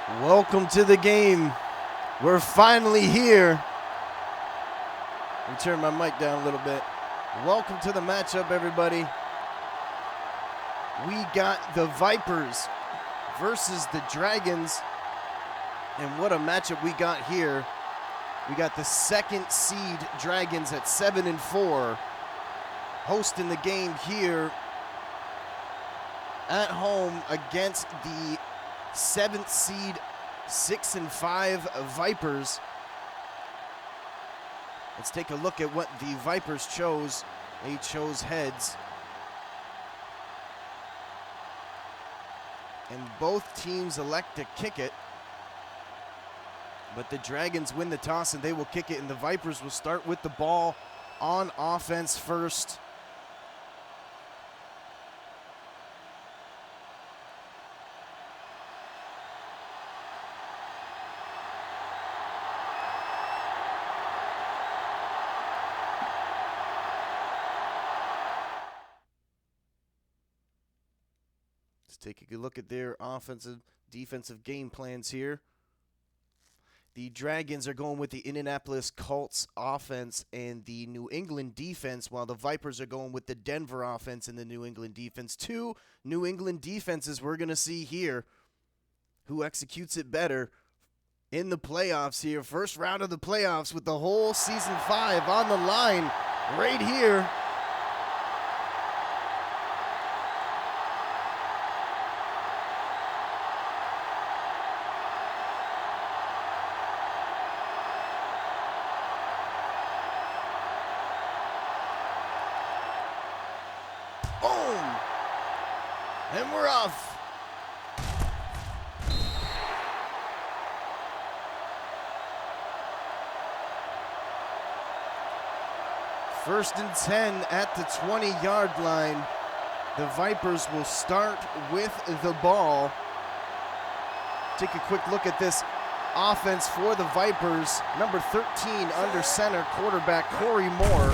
Welcome to the game. We're finally here. Let me turn my mic down a little bit. Welcome to the matchup, everybody. We got the Vipers versus the Dragons. And what a matchup we got here. We got the second seed Dragons at 7-4 hosting the game here at home against the 7th seed 6-5 Vipers. Let's take a look at what the Vipers chose. They chose heads. And both teams elect to kick it. But the Dragons win the toss and they will kick it, and the Vipers will start with the ball on offense first. Let's take a good look at their offensive, defensive game plans here. The Dragons are going with the Indianapolis Colts offense and the New England defense, while the Vipers are going with the Denver offense and the New England defense. Two New England defenses we're going to see here. Who executes it better in the playoffs here? First round of the playoffs with the whole Season 5 on the line right here. Boom! And we're off. First and 10 at the 20-yard line. The Vipers will start with the ball. Take a quick look at this offense for the Vipers. Number 13 under center, quarterback Corey Moore.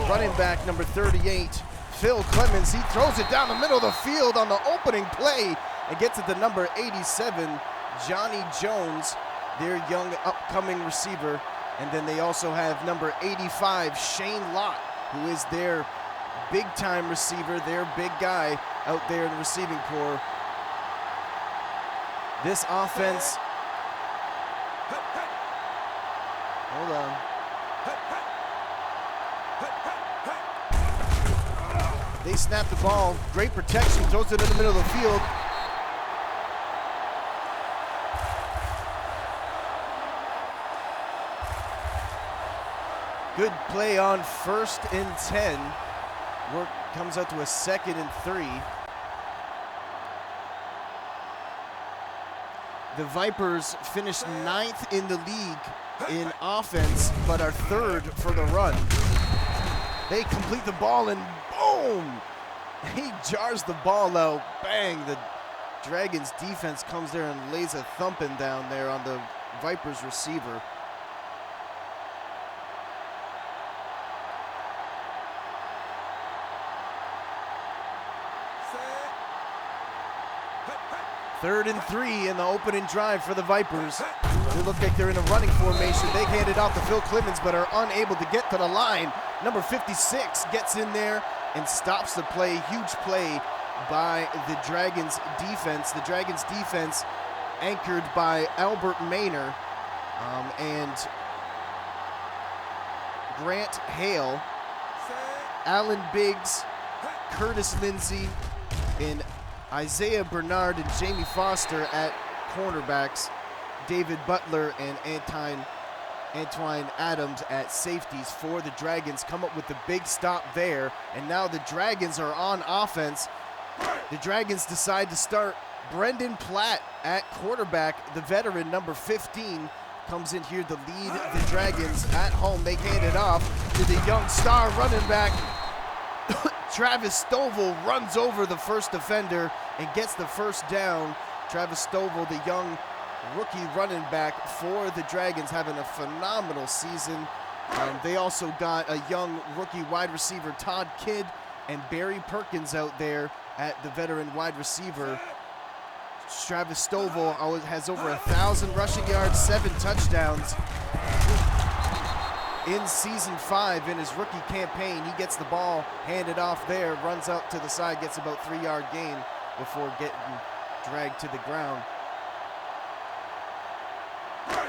Running back number 38, Phil Clemens. He throws it down the middle of the field on the opening play and gets it to number 87, Johnny Jones, their young upcoming receiver. And then they also have number 85, Shane Lott, who is their big-time receiver, their big guy out there in the receiving corps. This offense, hold on. They snap the ball, great protection, throws it in the middle of the field. Good play on first and 10. Work comes out to a 2nd and 3. The Vipers finished 9th in the league in offense, but are 3rd for the run. They complete the ball and boom! He jars the ball out, bang! The Dragons defense comes there and lays a thumping down there on the Vipers receiver. Third and 3 in the opening drive for the Vipers. They look like they're in a running formation. They hand it off to Phil Clemens, but are unable to get to the line. Number 56 gets in there and stops the play. Huge play by the Dragons defense. The Dragons defense anchored by Albert Maynor and Grant Hale, Alan Biggs, Curtis Lindsey, and Isaiah Bernard and Jamie Foster at cornerbacks, David Butler and Antoine Adams at safeties for the Dragons. Come up with the big stop there, and now the Dragons are on offense. The Dragons decide to start Brendan Platt at quarterback. The veteran, number 15, comes in here to lead the Dragons at home. They hand it off to the young star running back. Travis Stovall runs over the first defender and gets the first down. Travis Stovall, the young rookie running back for the Dragons, having a phenomenal season. They also got a young rookie wide receiver, Todd Kidd, and Barry Perkins out there at the veteran wide receiver. Travis Stovall has over 1,000 rushing yards, 7 touchdowns in season 5 in his rookie campaign. He gets the ball handed off there, runs out to the side, gets about 3-yard gain before getting dragged to the ground.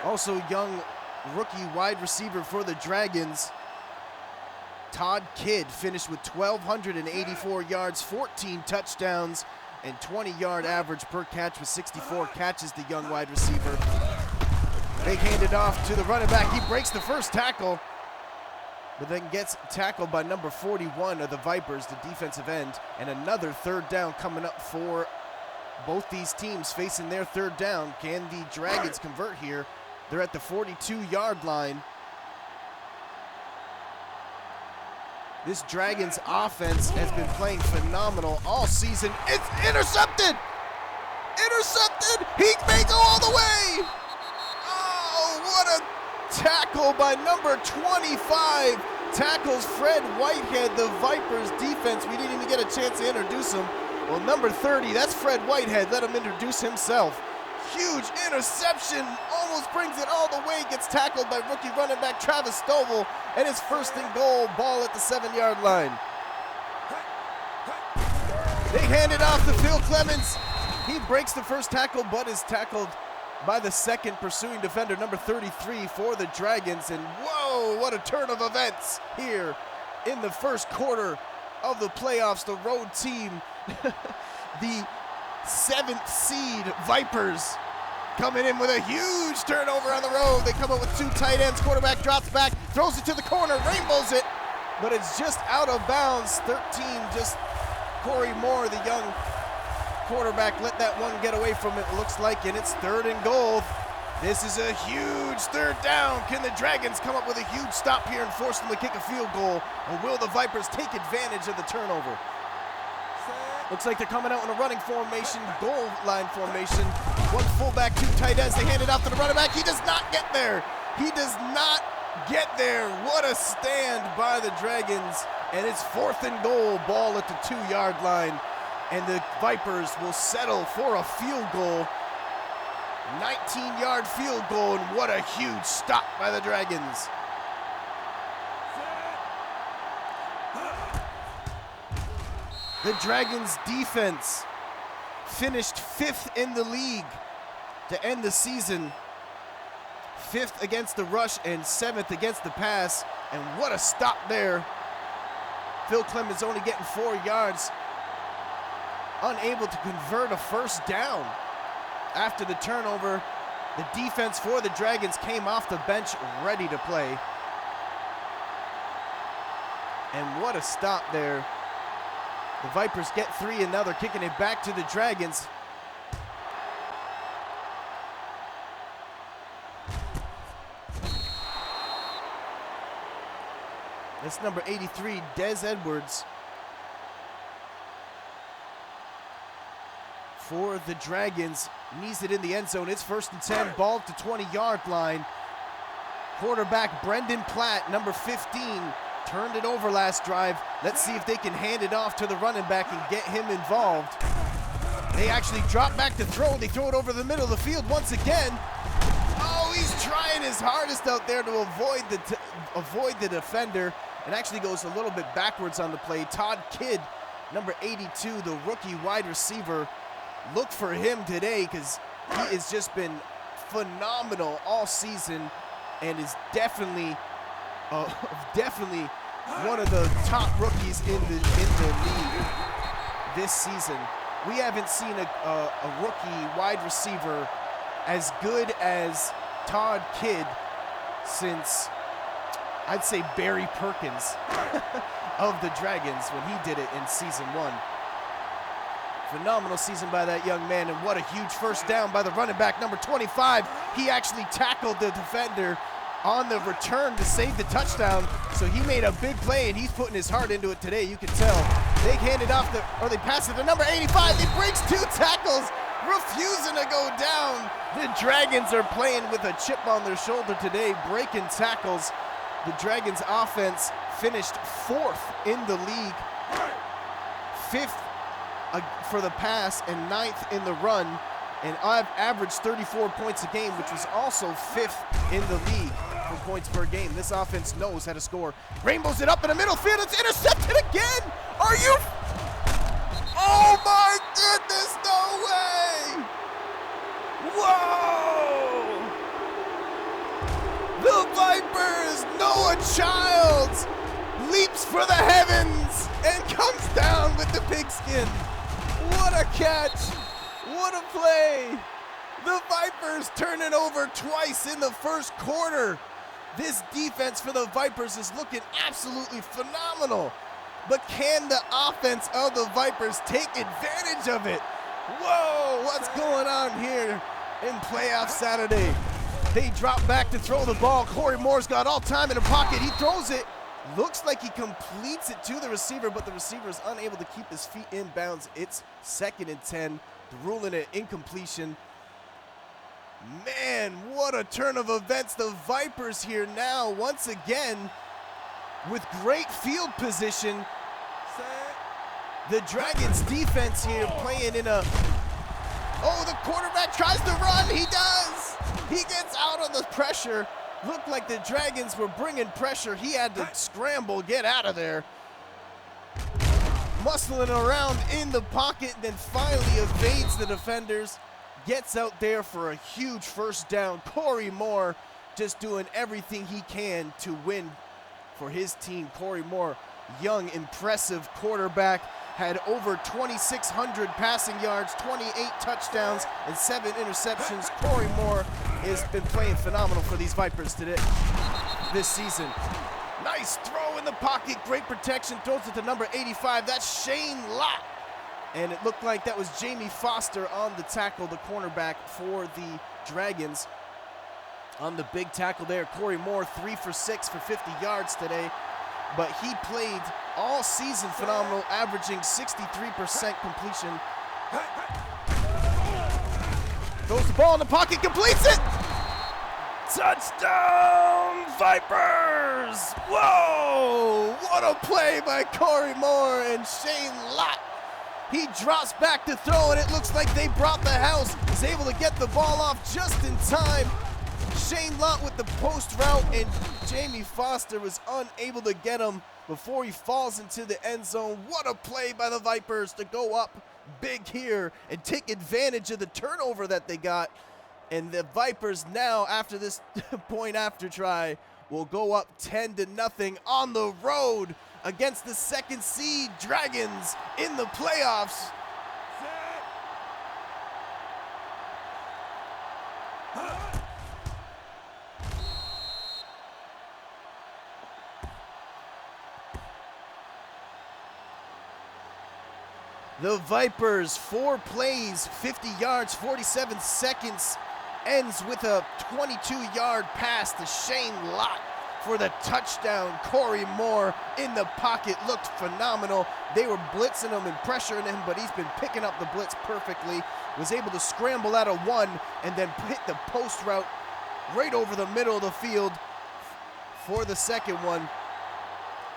Also, young rookie wide receiver for the Dragons, Todd Kidd, finished with 1,284 yards, 14 touchdowns, and 20-yard average per catch with 64 catches, the young wide receiver. They hand it off to the running back. He breaks the first tackle, but then gets tackled by number 41 of the Vipers, the defensive end, and another third down coming up for both these teams facing their third down. Can the Dragons convert here? They're at the 42-yard line. This Dragons offense has been playing phenomenal all season. It's intercepted! Intercepted! He may go all the way! Oh, what a tackle by number 25. Tackles Fred Whitehead, the Vipers defense. We didn't even get a chance to introduce him. Well, number 30, that's Fred Whitehead. Let him introduce himself. Huge interception, almost brings it all the way, gets tackled by rookie running back Travis Stovall, and his first and goal, ball at the 7-yard line. They hand it off to Phil Clemens. He breaks the first tackle, but is tackled by the second pursuing defender, number 33 for the Dragons. And whoa, what a turn of events here in the first quarter of the playoffs. The road team, the 7th seed Vipers, coming in with a huge turnover on the road. They come up with 2 tight ends. Quarterback drops back, throws it to the corner, rainbows it, but it's just out of bounds. 13, just Corey Moore, the young quarterback, let that one get away from it, looks like, and it's 3rd and goal. This is a huge third down. Can the Dragons come up with a huge stop here and force them to kick a field goal, or will the Vipers take advantage of the turnover? Looks like they're coming out in a running formation, goal line formation. 1 fullback, 2 tight ends. They hand it off to the running back. He does not get there. He does not get there. What a stand by the Dragons. And it's 4th and goal, ball at the 2-yard line. And the Vipers will settle for a field goal. 19-yard field goal, and what a huge stop by the Dragons. The Dragons defense finished 5th in the league to end the season. 5th against the rush and 7th against the pass. And what a stop there. Phil Clemens only getting 4 yards. Unable to convert a first down. After the turnover, the defense for the Dragons came off the bench ready to play. And what a stop there. The Vipers get 3, and now they're kicking it back to the Dragons. That's number 83, Des Edwards, for the Dragons. Knees it in the end zone. It's 1st and 10, ball at the 20-yard line. Quarterback Brendan Platt, number 15, turned it over last drive. Let's see if they can hand it off to the running back and get him involved. They actually drop back to throw. They throw it over the middle of the field once again. Oh, he's trying his hardest out there to avoid the defender, and actually goes a little bit backwards on the play. Todd Kidd, number 82, the rookie wide receiver. Look for him today, because he has just been phenomenal all season and is definitely one of the top rookies in the league this season. We haven't seen a rookie wide receiver as good as Todd Kidd since, I'd say, Barry Perkins of the Dragons when he did it in season 1. Phenomenal season by that young man, and what a huge first down by the running back, number 25. He actually tackled the defender on the return to save the touchdown, so he made a big play, and he's putting his heart into it today, you can tell. They hand it off, they pass it to number 85. He breaks 2 tackles, refusing to go down. The Dragons are playing with a chip on their shoulder today, breaking tackles. The Dragons offense finished 4th in the league, 5th for the pass and 9th in the run. and I've averaged 34 points a game, which was also 5th in the league for points per game. This offense knows how to score. Rainbows it up in the middle field. It's intercepted again. Are you? Oh my goodness, no way! Whoa! The Vipers, Noah Childs, leaps for the heavens and comes down with the pigskin. What a catch! What a play! The Vipers turn it over twice in the first quarter. This defense for the Vipers is looking absolutely phenomenal. But can the offense of the Vipers take advantage of it? Whoa, what's going on here in playoff Saturday? They drop back to throw the ball. Corey Moore's got all time in the pocket. He throws it. Looks like he completes it to the receiver, but the receiver is unable to keep his feet in bounds. It's 2nd and 10, ruling it incompletion. Man, what a turn of events. The Vipers here now, once again, with great field position. The Dragons defense here playing in a, oh, the quarterback tries to run, he does! He gets out of the pressure. Looked like the Dragons were bringing pressure. He had to scramble, get out of there. Muscling around in the pocket, then finally evades the defenders. Gets out there for a huge first down. Corey Moore just doing everything he can to win for his team. Corey Moore, young, impressive quarterback, had over 2,600 passing yards, 28 touchdowns, and 7 interceptions. Corey Moore has been playing phenomenal for these Vipers today, this season. Nice throw in the pocket, great protection, throws it to number 85. That's Shane Lott. And it looked like that was Jamie Foster on the tackle, the cornerback for the Dragons. On the big tackle there, Corey Moore, 3 for 6 for 50 yards today. But he played all season phenomenal, averaging 63% completion. Throws the ball in the pocket, completes it! Touchdown, Vipers! Whoa! What a play by Corey Moore and Shane Lott. He drops back to throw, and it looks like they brought the house. He's able to get the ball off just in time. Shane Lott with the post route, and Jamie Foster was unable to get him before he falls into the end zone. What a play by the Vipers to go up big here and take advantage of the turnover that they got. And the Vipers now, after this point after try, will go up 10-0 on the road against the 2nd seed Dragons in the playoffs. The Vipers, 4 plays, 50 yards, 47 seconds, ends with a 22-yard pass to Shane Lott for the touchdown. Corey Moore in the pocket looked phenomenal. They were blitzing him and pressuring him, but he's been picking up the blitz perfectly. Was able to scramble out of one and then hit the post route right over the middle of the field for the second one.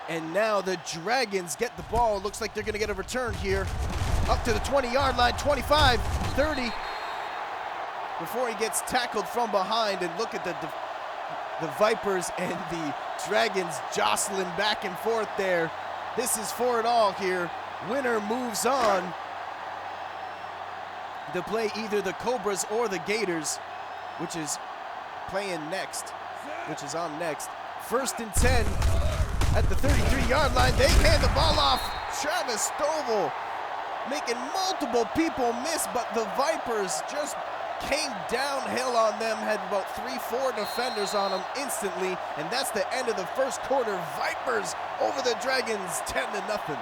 And now the Dragons get the ball. Looks like they're going to get a return here. Up to the 20-yard line, 25, 30. Before he gets tackled from behind. And look at the Vipers and the Dragons jostling back and forth there. This is for it all here. Winner moves on to play either the Cobras or the Gators, which is playing next, which is on next. 1st and 10. At the 33-yard line, they hand the ball off. Travis Stovall making multiple people miss, but the Vipers just came downhill on them, had about 3-4 defenders on them instantly, and that's the end of the first quarter. Vipers over the Dragons, 10-0.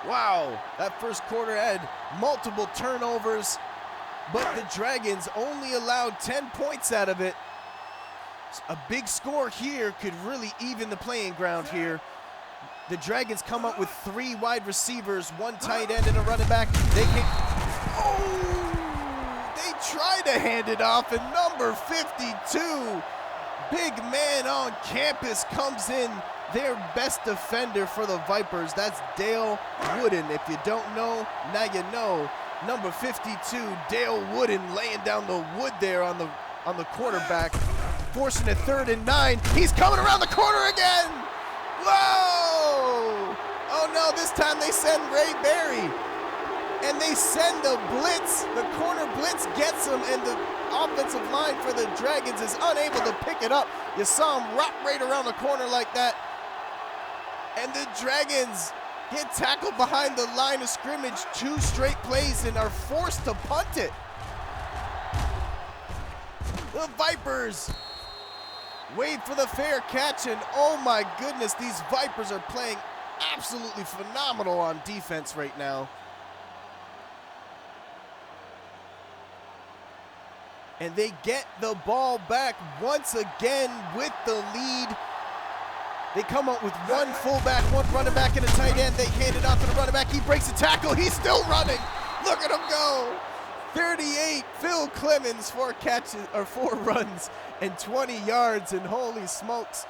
Wow, that first quarter had multiple turnovers, but the Dragons only allowed 10 points out of it. A big score here could really even the playing ground here. The Dragons come up with 3 wide receivers, 1 tight end and a running back. They try to hand it off, and number 52, big man on campus, comes in their best defender for the Vipers. That's Dale Wooden. If you don't know, now you know. Number 52, Dale Wooden, laying down the wood there on the quarterback, forcing a 3rd and 9. He's coming around the corner again. Whoa! Oh no, this time they send Ray Berry. And they send the blitz. The corner blitz gets him, and the offensive line for the Dragons is unable to pick it up. You saw him rock right around the corner like that. And the Dragons get tackled behind the line of scrimmage 2 straight plays and are forced to punt it. The Vipers wait for the fair catch, and oh my goodness, these Vipers are playing absolutely phenomenal on defense right now. And they get the ball back once again with the lead. They come up with 1 fullback, 1 running back, and a tight end. They hand it off to the running back. He breaks a tackle. He's still running. Look at him go. 38, Phil Clemens, 4 runs and 20 yards. And holy smokes,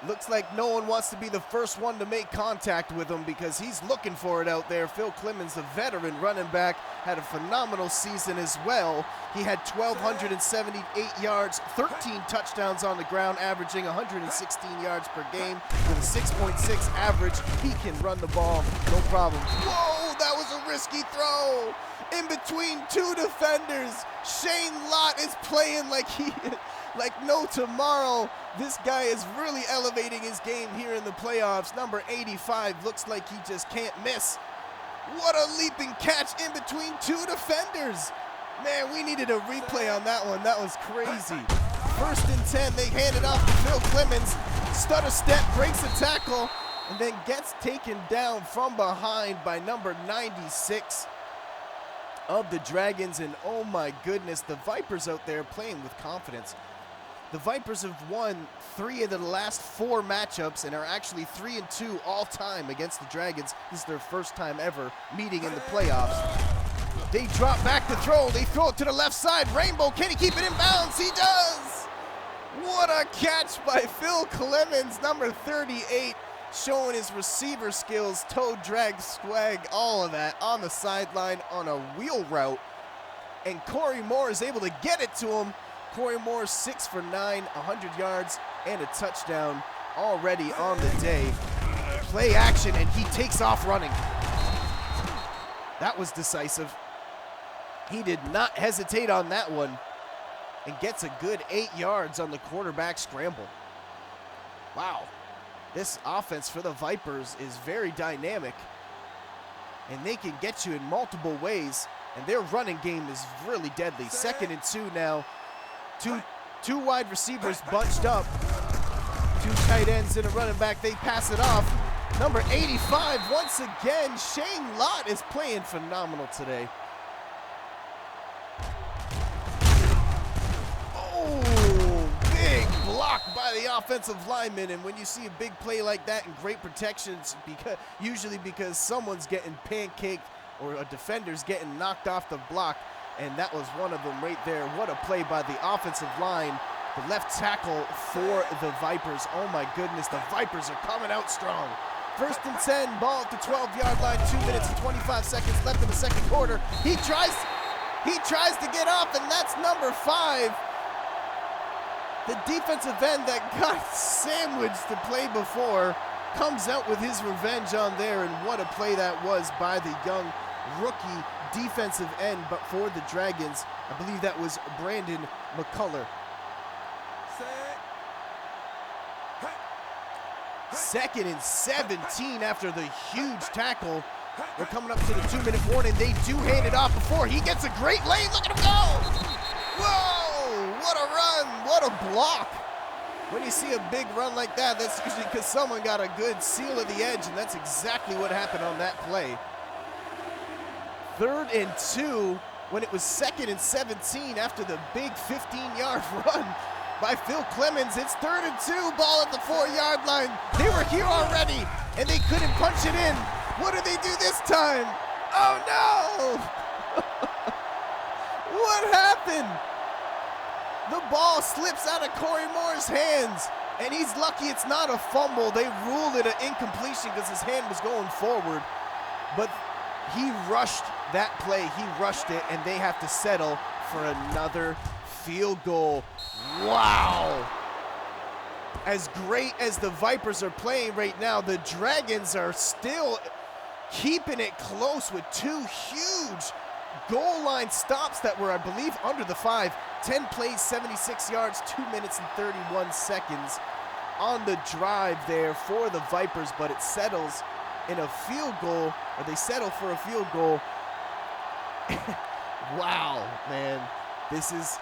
looks like no one wants to be the first one to make contact with him because he's looking for it out there. Phil Clemens, the veteran running back, had a phenomenal season as well. He had 1,278 yards, 13 touchdowns on the ground, averaging 116 yards per game with a 6.6 average. He can run the ball, no problem. Whoa, that was a risky throw. In between 2 defenders, Shane Lott is playing like no tomorrow. This guy is really elevating his game here in the playoffs. Number 85 looks like he just can't miss. What a leaping catch in between 2 defenders. Man, we needed a replay on that one. That was crazy. 1st and 10, they hand it off to Phil Clemens. Stutter step, breaks a tackle, and then gets taken down from behind by number 96 of the Dragons. And oh my goodness, the Vipers out there playing with confidence. The Vipers have won 3 of the last 4 matchups and are actually 3-2 all time against the Dragons. This is their first time ever meeting in the playoffs. They drop back to throw. They throw it to the left side. Rainbow, can he keep it in bounds? He does! What a catch by Phil Clemens, number 38, showing his receiver skills, toe drag, swag, all of that on the sideline on a wheel route. And Corey Moore is able to get it to him. Corey Moore 6 for 9, 100 yards and a touchdown already on the day. Play action, and he takes off running. That was decisive. He did not hesitate on that one and gets a good 8 yards on the quarterback scramble. Wow. This offense for the Vipers is very dynamic, and they can get you in multiple ways, and their running game is really deadly. 2nd and 2 now. Two wide receivers bunched up. 2 tight ends and a running back. They pass it off. Number 85, once again, Shane Lott is playing phenomenal today. Oh, big block by the offensive lineman. And when you see a big play like that and great protections, usually because someone's getting pancaked or a defender's getting knocked off the block. And that was one of them right there. What a play by the offensive line. The left tackle for the Vipers. Oh my goodness, the Vipers are coming out strong. 1st and 10, ball at the 12-yard line, 2 minutes and 25 seconds left in the 2nd quarter. He tries to get off, and that's number 5. The defensive end that got sandwiched to play before comes out with his revenge on there, and what a play that was by the young rookie defensive end, but for the Dragons, I believe that was Brandon McCullough. 2nd and 17 after the huge tackle. We're coming up to the 2-minute warning. They do hand it off before he gets a great lane. Look at him go! Whoa! What a run! What a block! When you see a big run like that, that's usually because someone got a good seal of the edge, and that's exactly what happened on that play. 3rd and 2 when it was 2nd and 17 after the big 15-yard run by Phil Clemens. It's 3rd and 2, ball at the 4-yard line. They were here already, and they couldn't punch it in. What did they do this time? Oh, no! What happened? The ball slips out of Corey Moore's hands. And he's lucky it's not a fumble. They ruled it an incompletion because his hand was going forward. But he rushed that play. He rushed it, and they have to settle for another field goal. Wow. As great as the Vipers are playing right now, the Dragons are still keeping it close with two huge goal line stops that were, I believe, under the 5. 10 plays, 76 yards, 2 minutes and 31 seconds on the drive there for the Vipers, but it settles in a field goal, or they settle for a field goal. Wow, man, this is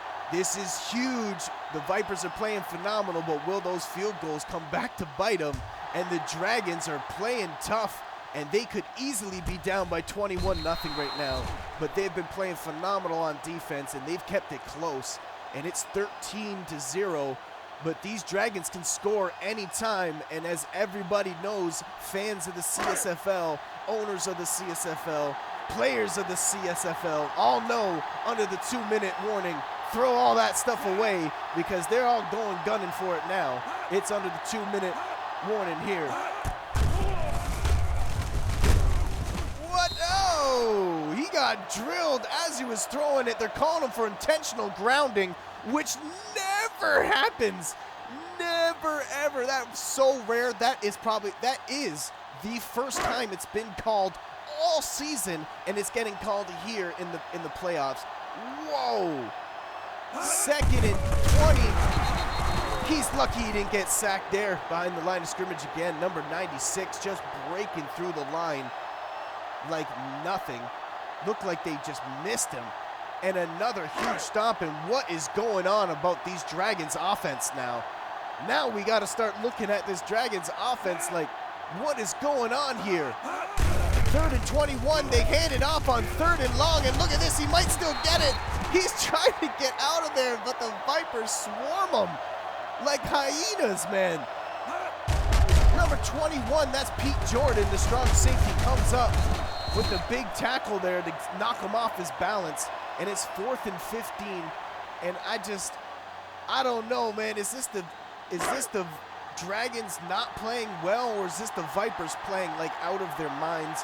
huge. The Vipers are playing phenomenal, but will those field goals come back to bite them? And the Dragons are playing tough, and they could easily be down by 21-0 right now, but they've been playing phenomenal on defense, and they've kept it close, and it's 13-0. But these Dragons can score anytime, and as everybody knows, fans of the CSFL, owners of the CSFL, players of the CSFL all know under the 2-minute warning, throw all that stuff away because they're all going gunning for it now. It's under the 2-minute warning here. What? Oh, he got drilled as he was throwing it. They're calling him for intentional grounding, which never happens. Never, ever. That's so rare. That is the first time it's been called all season, and it's getting called here in the playoffs. Whoa. 2nd and 20. He's lucky he didn't get sacked there behind the line of scrimmage again. Number 96 just breaking through the line like nothing. Looked like they just missed him. And another huge stomp. And what is going on about these Dragons offense now? Now we got to start looking at this Dragons offense like, what is going on here? 3rd and 21, they hand it off on 3rd and long, and look at this, he might still get it. He's trying to get out of there, but the Vipers swarm him like hyenas, man. Number 21, that's Pete Jordan, the strong safety, comes up with the big tackle there to knock him off his balance, and it's 4th and 15, and I don't know, man, is this the Dragons not playing well, or is this the Vipers playing like out of their minds?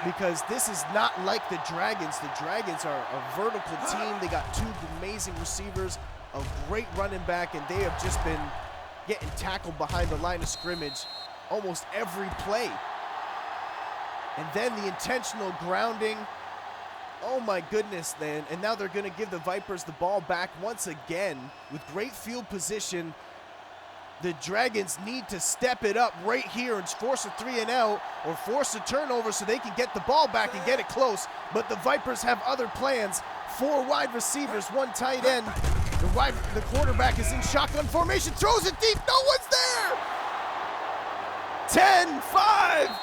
Because this is not like the Dragons. The Dragons are a vertical team. They got 2 amazing receivers, a great running back, and they have just been getting tackled behind the line of scrimmage almost every play. And then the intentional grounding. Oh my goodness, man. And now they're going to give the Vipers the ball back once again with great field position. The Dragons need to step it up right here and force a 3-and-out or force a turnover so they can get the ball back and get it close. But the Vipers have other plans. 4 wide receivers, 1 tight end. The quarterback is in shotgun formation, throws it deep, no one's there! 10-5!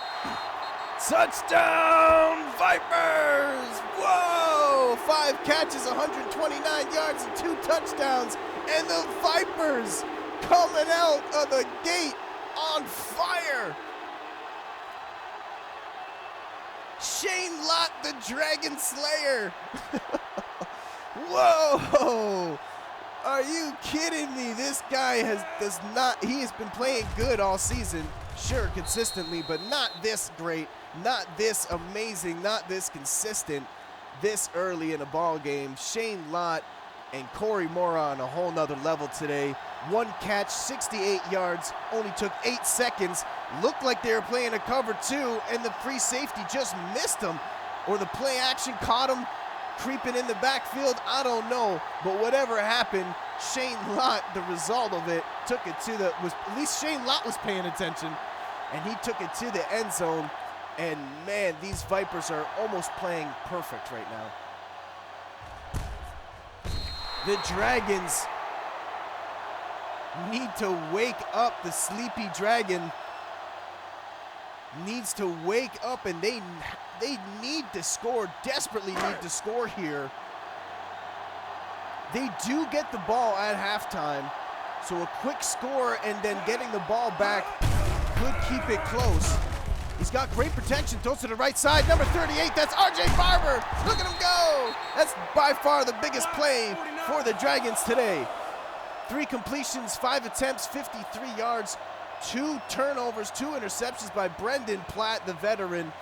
Touchdown, Vipers! Whoa! 5 catches, 129 yards, and 2 touchdowns. And the Vipers coming out of the gate on fire. Shane Lott, the Dragon Slayer. Whoa! Are you kidding me? This guy he has been playing good all season. Sure, consistently, but not this great, not this amazing, not this consistent, this early in a ball game. Shane Lott and Corey Mora on a whole nother level today. 1 catch, 68 yards, only took 8 seconds. Looked like they were playing a cover 2, and the free safety just missed him. Or the play action caught him creeping in the backfield, I don't know. But whatever happened, Shane Lott, the result of it, took it to at least Shane Lott was paying attention, and he took it to the end zone. And man, these Vipers are almost playing perfect right now. The Dragons need to wake up. The sleepy Dragon needs to wake up, and they need to score, desperately need to score here. They do get the ball at halftime, so a quick score and then getting the ball back could keep it close. He's got great protection, throws to the right side, number 38, that's RJ Barber. Look at him go. That's by far the biggest play for the Dragons today. 3 completions, 5 attempts, 53 yards, 2 turnovers, 2 interceptions by Brendan Platt, the veteran.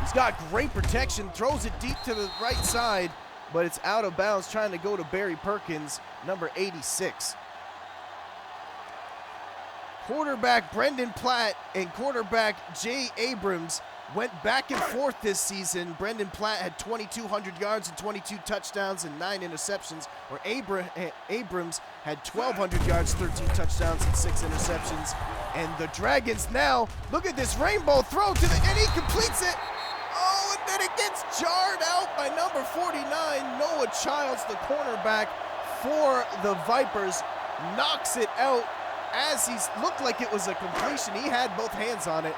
He's got great protection, throws it deep to the right side, but it's out of bounds, trying to go to Barry Perkins, number 86. Quarterback Brendan Platt and quarterback Jay Abrams went back and forth this season. Brendan Platt had 2,200 yards and 22 touchdowns and 9 interceptions, where Abrams had 1,200 yards, 13 touchdowns, and 6 interceptions. And the Dragons now, look at this rainbow throw to the, and he completes it. Oh, and then it gets jarred out by number 49, Noah Childs, the cornerback for the Vipers, knocks it out as he looked like it was a completion. He had both hands on it.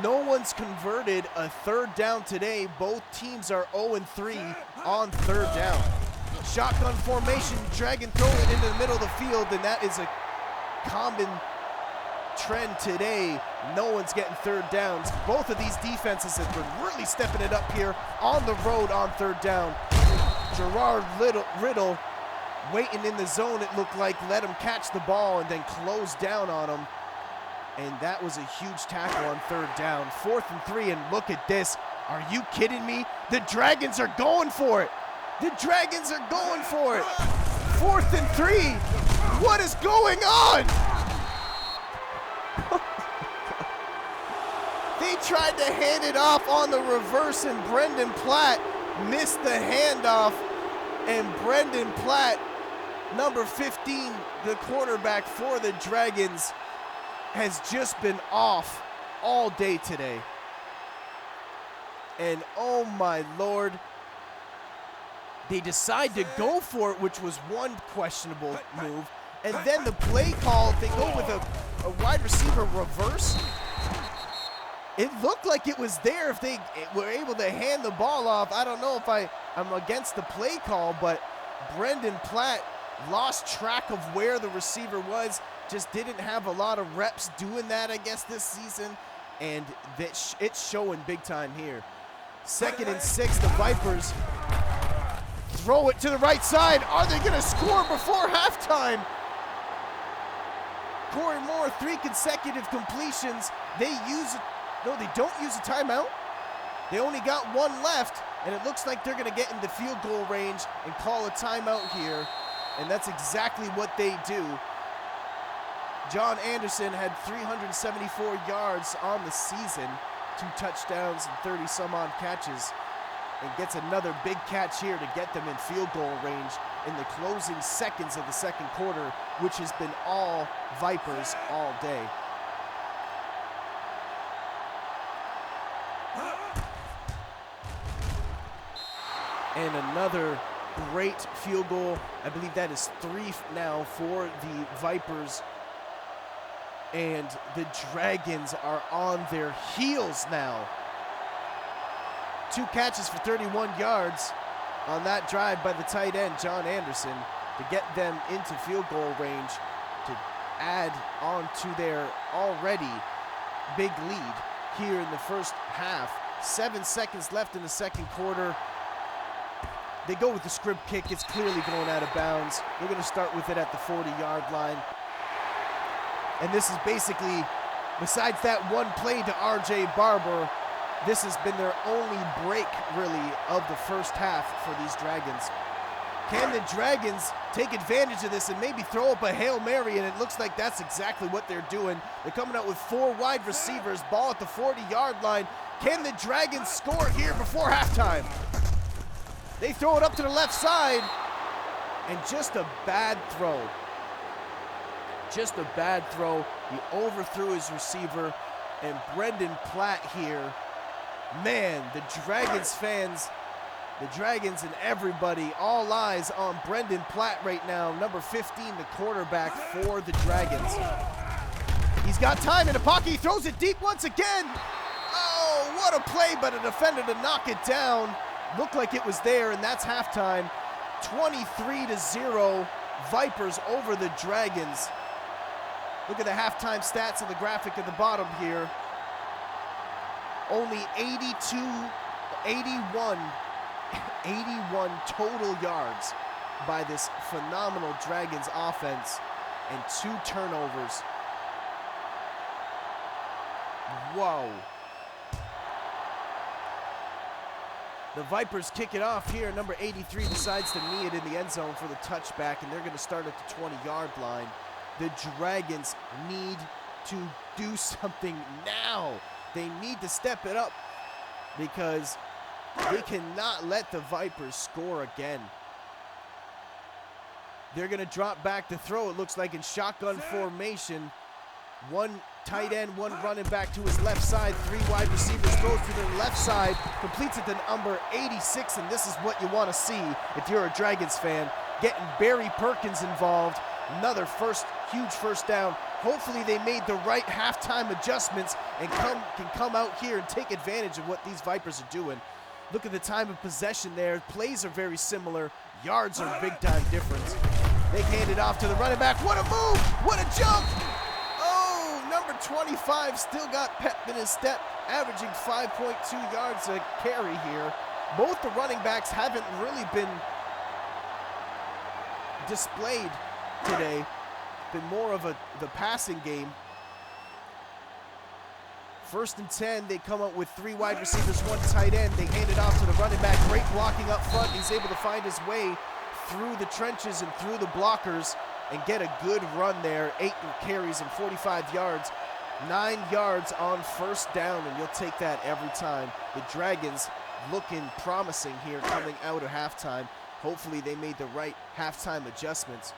No one's converted a 3rd down today. Both teams are 0-3 on 3rd down. Shotgun formation, Dragon throw it into the middle of the field, and that is a common trend today. No one's getting 3rd downs. Both of these defenses have been really stepping it up here on the road on 3rd down. Gerard Riddle waiting in the zone, it looked like, let him catch the ball and then close down on him. And that was a huge tackle on 3rd down. 4th and 3, and look at this. Are you kidding me? The Dragons are going for it. The Dragons are going for it. 4th and 3. What is going on? They tried to hand it off on the reverse, and Brendan Platt missed the handoff. And Brendan Platt, number 15, the quarterback for the Dragons, has just been off all day today. And oh my Lord, they decide to go for it, which was one questionable move. And then the play call, they go with a wide receiver reverse. It looked like it was there if they were able to hand the ball off. I don't know if I'm against the play call, but Brendan Platt lost track of where the receiver was, just didn't have a lot of reps doing that, I guess, this season, and it's showing big time here. 2nd and 6, the Vipers throw it to the right side. Are they gonna score before halftime? Corey Moore, 3 consecutive completions. They don't use a timeout. They only got 1 left, and it looks like they're gonna get into field goal range and call a timeout here, and that's exactly what they do. John Anderson had 374 yards on the season, 2 touchdowns and 30 some odd catches, and gets another big catch here to get them in field goal range in the closing seconds of the 2nd quarter, which has been all Vipers all day. And another great field goal. I believe that is 3 now for the Vipers. And the Dragons are on their heels now. 2 catches for 31 yards on that drive by the tight end, John Anderson, to get them into field goal range to add on to their already big lead here in the first half. 7 seconds left in the 2nd quarter. They go with the scrib kick. It's clearly going out of bounds. They're going to start with it at the 40-yard line. And this is basically, besides that one play to R.J. Barber, this has been their only break, really, of the first half for these Dragons. Can the Dragons take advantage of this and maybe throw up a Hail Mary? And it looks like that's exactly what they're doing. They're coming out with 4 wide receivers, ball at the 40-yard line. Can the Dragons score here before halftime? They throw it up to the left side, and just a bad throw. Just a bad throw. He overthrew his receiver, and Brendan Platt here. Man, the Dragons fans, the Dragons and everybody, all eyes on Brendan Platt right now, number 15, the quarterback for the Dragons. He's got time in the pocket. He throws it deep once again. Oh, what a play by the defender to knock it down. Looked like it was there, and that's halftime. 23-0, Vipers over the Dragons. Look at the halftime stats on the graphic at the bottom here. Only 81 81 total yards by this phenomenal Dragons offense and 2 turnovers. Whoa. The Vipers kick it off here. Number 83 decides to knee it in the end zone for the touchback, and they're going to start at the 20-yard line. The Dragons need to do something now. They need to step it up because they cannot let the Vipers score again. They're going to drop back to throw. It looks like in shotgun formation. 1 tight end, 1 running back to his left side, 3 wide receivers, throws to the left side, completes it to number 86, and this is what you want to see if you're a Dragons fan. Getting Barry Perkins involved, another huge first down. Hopefully they made the right halftime adjustments and can come out here and take advantage of what these Vipers are doing. Look at the time of possession there. Plays are very similar. Yards are big time difference. They hand it off to the running back. What a move! What a jump! Oh, number 25 still got pep in his step, averaging 5.2 yards a carry here. Both the running backs haven't really been displayed today. Been more of the passing game. 1st and 10, they come up with 3 wide receivers, 1 tight end. They hand it off to the running back. Great blocking up front. He's able to find his way through the trenches and through the blockers and get a good run there. 8 carries and 45 yards. 9 yards on 1st down, and you'll take that every time. The Dragons looking promising here coming out of halftime. Hopefully they made the right halftime adjustments.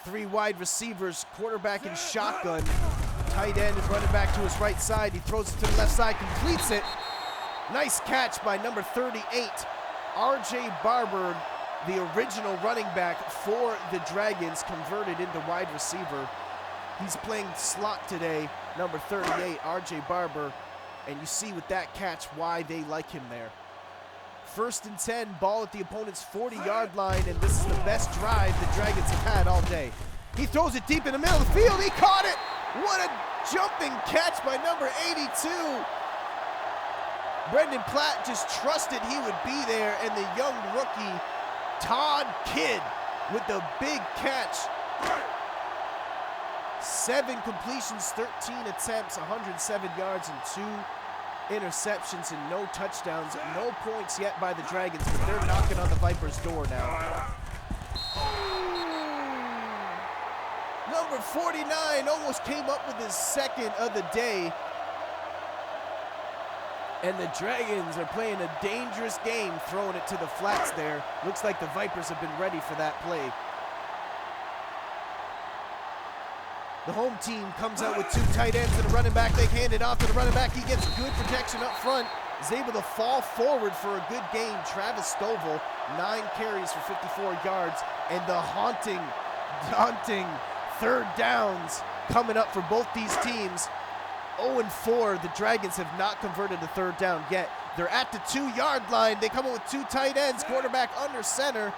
3 wide receivers, quarterback in shotgun. Tight end is running back to his right side. He throws it to the left side, completes it. Nice catch by number 38, R.J. Barber, the original running back for the Dragons, converted into wide receiver. He's playing slot today, number 38, R.J. Barber, and you see with that catch why they like him there. 1st and 10, ball at the opponent's 40-yard line, and this is the best drive the Dragons have had all day. He throws it deep in the middle of the field. He caught it. What a jumping catch by number 82. Brendan Platt just trusted he would be there, and the young rookie, Todd Kidd, with the big catch. 7 completions, 13 attempts, 107 yards, and 2 interceptions and no touchdowns. No points yet by the Dragons, but they're knocking on the Vipers' door now. Number 49 almost came up with his 2nd of the day. And the Dragons are playing a dangerous game, throwing it to the flats there. Looks like the Vipers have been ready for that play. The home team comes out with 2 tight ends and a running back. They hand it off to the running back. He gets good protection up front. Is able to fall forward for a good gain. Travis Stovall, 9 carries for 54 yards. And the daunting 3rd downs coming up for both these teams. 0-4, the Dragons have not converted a 3rd down yet. They're at the 2-yard line. They come up with 2 tight ends, quarterback under center.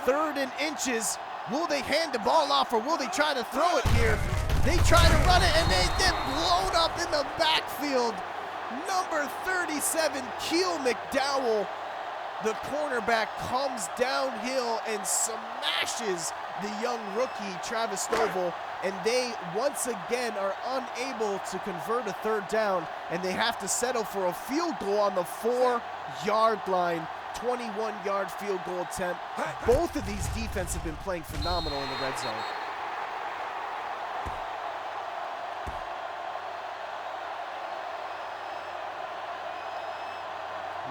3rd and inches. Will they hand the ball off or will they try to throw it here? They try to run it and they get blown up in the backfield. Number 37, Keel McDowell, the cornerback, comes downhill and smashes the young rookie, Travis Stovall, and they once again are unable to convert a 3rd down, and they have to settle for a field goal on the 4-yard line. 21-yard field goal attempt. Both of these defenses have been playing phenomenal in the red zone.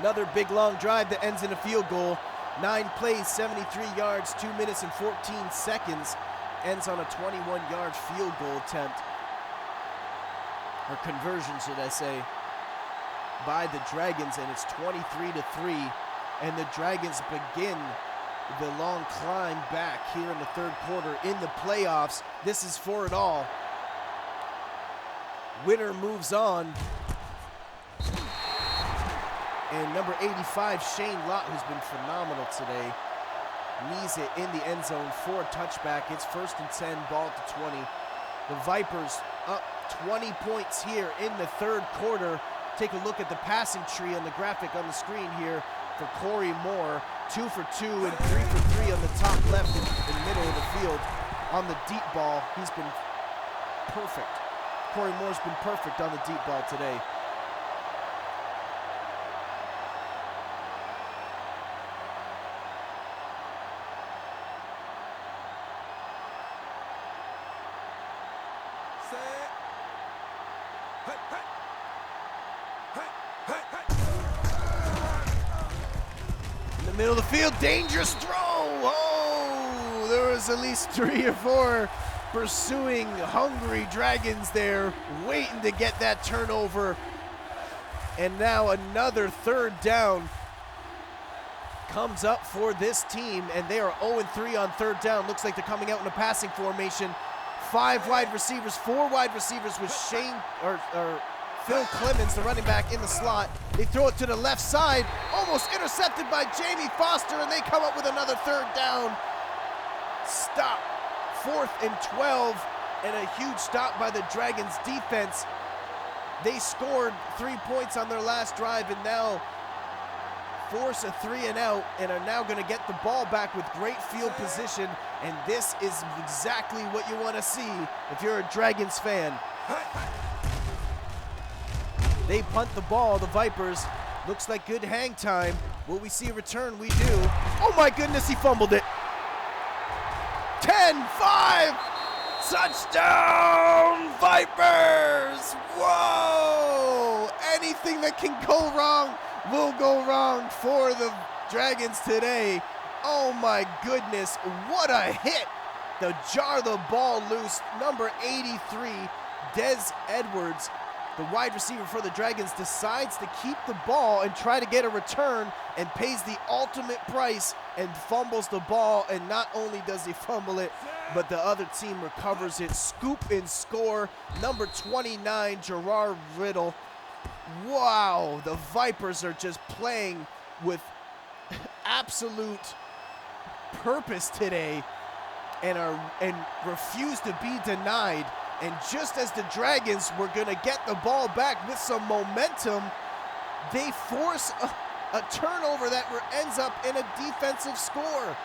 Another big long drive that ends in a field goal. 9 plays, 73 yards, 2 minutes and 14 seconds. Ends on a 21-yard field goal attempt. Or conversion, should I say, by the Dragons, and it's 23-3. And the Dragons begin the long climb back here in the 3rd quarter in the playoffs. This is for it all. Winner moves on. And number 85, Shane Lott, who's been phenomenal today, knees it in the end zone for a touchback. It's 1st and 10, ball at the 20. The Vipers up 20 points here in the 3rd quarter. Take a look at the passing tree on the graphic on the screen here. for Corey Moore. 2 for 2 and 3 for 3 on the top left in the middle of the field. On the deep ball, he's been perfect. Corey Moore's been perfect on the deep ball today. Middle of the field, dangerous throw. Oh, there was at least 3 or 4 pursuing hungry Dragons there, waiting to get that turnover. And now another 3rd down comes up for this team, and they are 0-3 on 3rd down. Looks like they're coming out in a passing formation. 5 wide receivers, 4 wide receivers with Phil Clemens, the running back, in the slot. They throw it to the left side, almost intercepted by Jamie Foster, and they come up with another 3rd down. Stop. 4th and 12, and a huge stop by the Dragons defense. They scored 3 points on their last drive and now force a 3 and out, and are now going to get the ball back with great field position, and this is exactly what you want to see if you're a Dragons fan. They punt the ball, the Vipers. Looks like good hang time. Will we see a return? We do. Oh my goodness, he fumbled it. 10-5, touchdown Vipers! Whoa! Anything that can go wrong will go wrong for the Dragons today. Oh my goodness, what a hit to jar the ball loose. Number 83, Des Edwards, the wide receiver for the Dragons, decides to keep the ball and try to get a return, and pays the ultimate price and fumbles the ball. And not only does he fumble it, but the other team recovers it. Scoop and score. Number 29, Gerard Riddle. Wow, the Vipers are just playing with absolute purpose today and refuse to be denied. And just as the Dragons were going to get the ball back with some momentum, they force a turnover that ends up in a defensive score.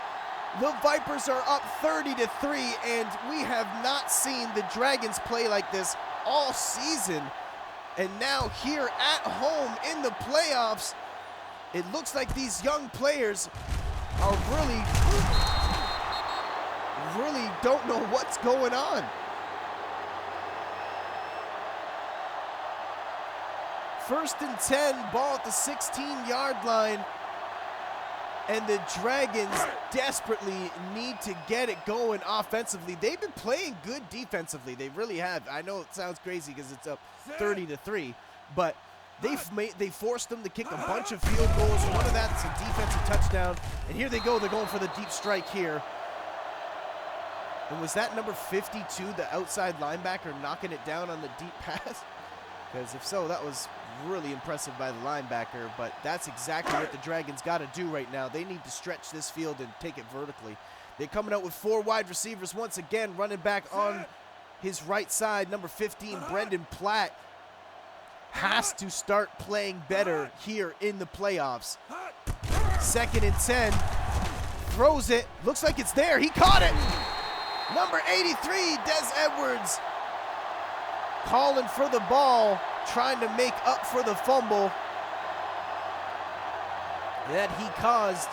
The Vipers are up 30-3, and we have not seen the Dragons play like this all season. And now here at home in the playoffs, it looks like these young players are really don't know what's going on. First and 10, ball at the 16-yard line, and the Dragons desperately need to get it going offensively. They've been playing good defensively. They really have. I know it sounds crazy because it's up 30-3, but they forced them to kick a bunch of field goals. One of that's a defensive touchdown, and here they go. They're going for the deep strike here. And was that number 52, the outside linebacker, knocking it down on the deep pass? Because if so, that was really impressive by the linebacker, but that's exactly what the Dragons got to do right now. They need to stretch this field and take it vertically. They're coming out with 4 wide receivers once again. Running back on his right side, number 15, Brendan Platt, has to start playing better here in the playoffs. 2nd and 10, throws it, looks like it's there, he caught it! Number 83, Des Edwards, calling for the ball, trying to make up for the fumble that he caused.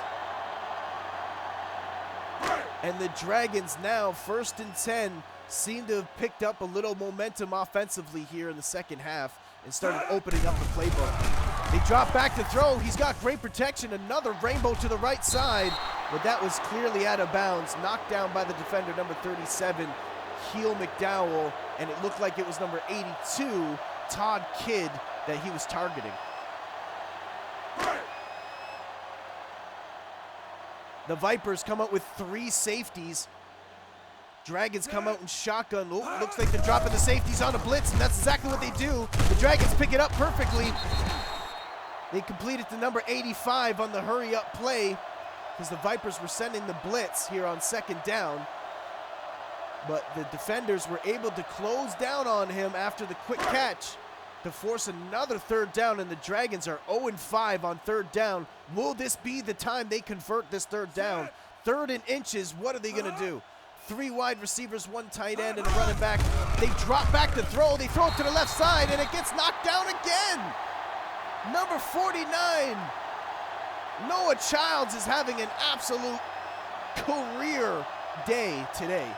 And the Dragons now, 1st and 10, seem to have picked up a little momentum offensively here in the second half and started opening up the playbook. They drop back to throw. He's got great protection. Another rainbow to the right side, but that was clearly out of bounds. Knocked down by the defender, number 37, Heel McDowell, and it looked like it was number 82, Todd Kidd, that he was targeting. The Vipers come out with 3 safeties. Dragons come out in shotgun. Oh, looks like they're dropping the safeties on a blitz, and that's exactly what they do. The Dragons pick it up perfectly. They completed to number 85 on the hurry-up play because the Vipers were sending the blitz here on 2nd down. But the defenders were able to close down on him after the quick catch. to force another third down, and the Dragons are 0-5 on third down. Will this be the time they convert this third down? 3rd and inches, what are they gonna do? 3 wide receivers, 1 tight end, and a running back. They drop back to throw. They throw it to the left side, and it gets knocked down again. Number 49, Noah Childs is having an absolute career day today.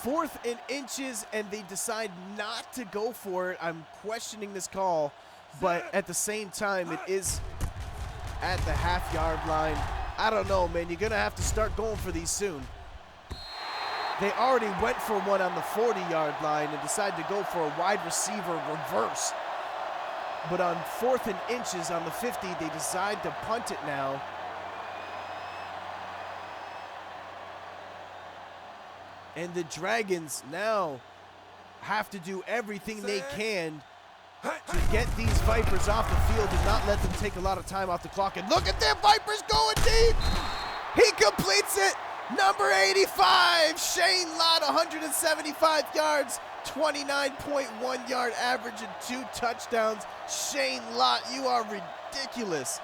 4th and inches, and they decide not to go for it. I'm questioning this call, but at the same time, it is at the half-yard line. I don't know, man. You're going to have to start going for these soon. They already went for one on the 40-yard line and decided to go for a wide receiver reverse. But on 4th and inches on the 50, they decide to punt it now. And the Dragons now have to do everything they can to get these Vipers off the field and not let them take a lot of time off the clock. And look at their Vipers going deep. He completes it. Number 85, Shane Lott, 175 yards, 29.1 yard average and 2 touchdowns. Shane Lott, you are ridiculous.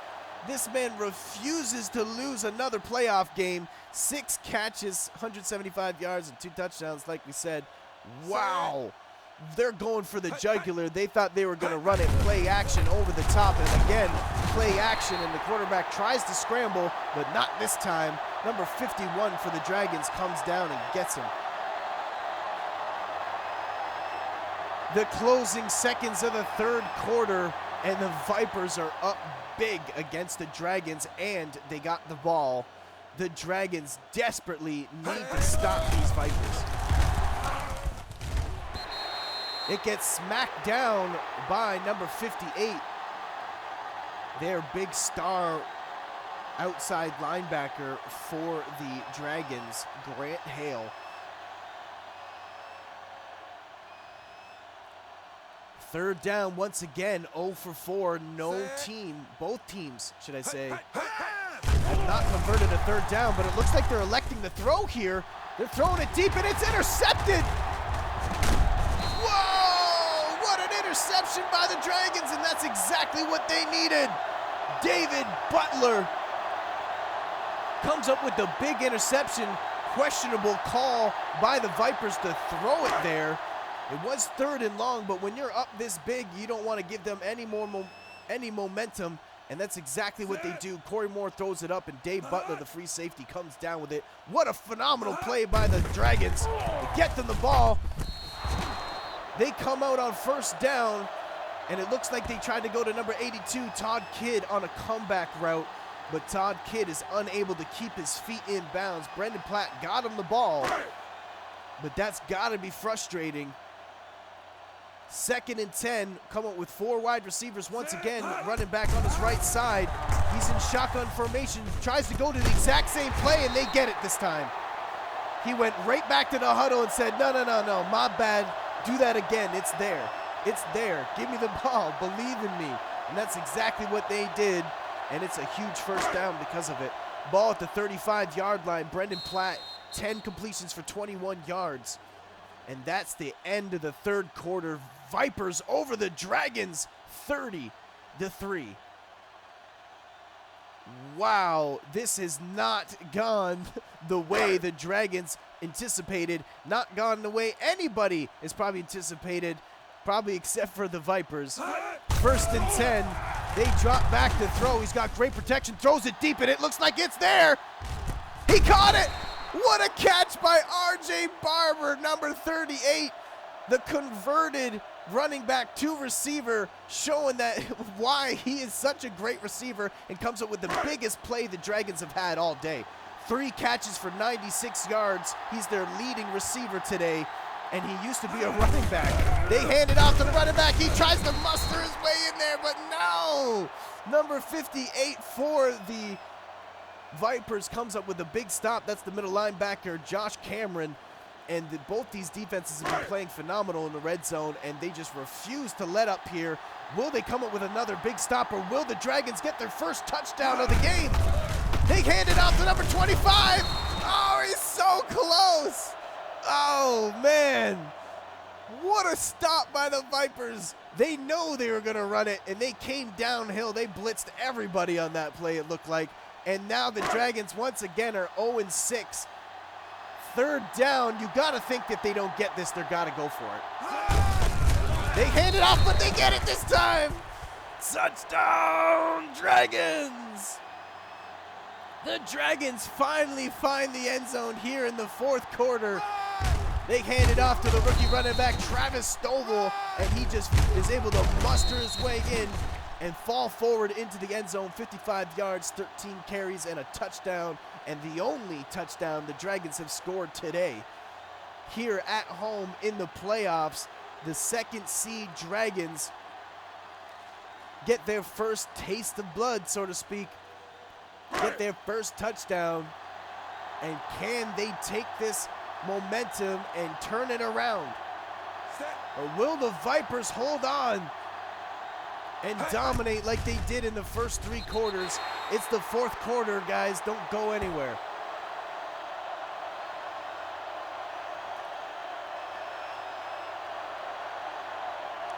This man refuses to lose another playoff game. 6 catches, 175 yards, and 2 touchdowns, like we said. Wow. They're going for the jugular. They thought they were going to run it, play action over the top, and again, play action, and the quarterback tries to scramble, but not this time. Number 51 for the Dragons comes down and gets him. The closing seconds of the 3rd quarter, and the Vipers are up big against the Dragons, and they got the ball. The Dragons desperately need to stop these Vipers. It gets smacked down by number 58. Their big star outside linebacker for the Dragons, Grant Hale. 3rd down once again, 0 for 4. Both teams, should I say, have not converted a 3rd down, but it looks like they're electing to throw here. They're throwing it deep, and it's intercepted. Whoa! What an interception by the Dragons, and that's exactly what they needed. David Butler comes up with the big interception. Questionable call by the Vipers to throw it there. It was 3rd and long, but when you're up this big, you don't want to give them any momentum, and that's exactly what they do. Corey Moore throws it up, and Dave Butler, the free safety, comes down with it. What a phenomenal play by the Dragons to get them the ball. They come out on 1st down, and it looks like they tried to go to number 82, Todd Kidd, on a comeback route, but Todd Kidd is unable to keep his feet in bounds. Brendan Platt got him the ball, but that's got to be frustrating. 2nd and 10, come up with 4 wide receivers once again, running back on his right side. He's in shotgun formation, tries to go to the exact same play, and they get it this time. He went right back to the huddle and said, no, my bad, do that again, it's there. It's there, give me the ball, believe in me. And that's exactly what they did, and it's a huge 1st down because of it. Ball at the 35-yard line, Brendan Platt, 10 completions for 21 yards. And that's the end of the 3rd quarter. Vipers over the Dragons, 30-3. Wow, this has not gone the way the Dragons anticipated, not gone the way anybody has probably anticipated, probably except for the Vipers. 1st and 10, they drop back to throw. He's got great protection, throws it deep, and it looks like it's there. He caught it. What a catch by R.J. Barber, number 38, the converted running back to receiver, showing that why he is such a great receiver, and comes up with the biggest play the Dragons have had all day. 3 catches for 96 yards. He's their leading receiver today, and he used to be a running back. They hand it off to the running back. He tries to muster his way in there, but no! Number 58 for the Vipers comes up with a big stop. That's the middle linebacker, Josh Cameron. And both these defenses have been playing phenomenal in the red zone, and they just refuse to let up here. Will they come up with another big stop, or will the Dragons get their 1st touchdown of the game? They hand it off to number 25. Oh, he's so close. Oh, man. What a stop by the Vipers. They know they were going to run it, and they came downhill. They blitzed everybody on that play, it looked like. And now the Dragons once again are 0-6. Third down, you got to think that they don't get this. They're got to go for it. They hand it off, but they get it this time. Touchdown, Dragons. The Dragons finally find the end zone here in the fourth quarter. They hand it off to the rookie running back, Travis Stovall, and he just is able to muster his way in and fall forward into the end zone, 55 yards, 13 carries, and a touchdown, and the only touchdown the Dragons have scored today. Here at home in the playoffs, the second seed Dragons get their first taste of blood, so to speak, get their first touchdown, and can they take this momentum and turn it around? Or will the Vipers hold on and dominate like they did in the first three quarters? It's the fourth quarter, guys. Don't go anywhere.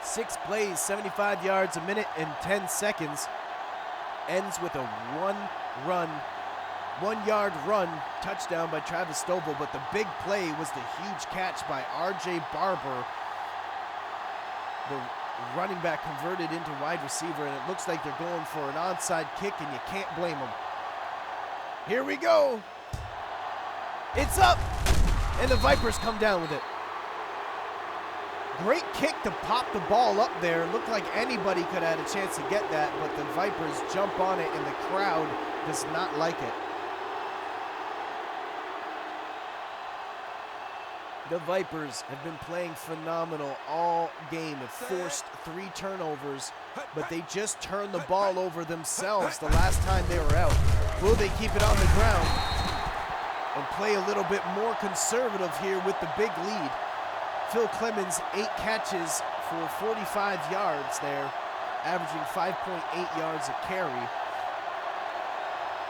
Six plays, 75 yards, a minute and 10 seconds. Ends with a one-yard run, touchdown by Travis Stovall, but the big play was the huge catch by R.J. Barber. The running back converted into wide receiver, and it looks like they're going for an onside kick, and you can't blame them. Here we go. It's up, and the Vipers come down with it. Great kick to pop the ball up there. Looked like anybody could have had a chance to get that, but the Vipers jump on it, and the crowd does not like it. The Vipers have been playing phenomenal all game. Have forced 3 turnovers, but they just turned the ball over themselves the last time they were out. Will they keep it on the ground and play a little bit more conservative here with the big lead? Phil Clemens, 8 catches for 45 yards there, averaging 5.8 yards a carry.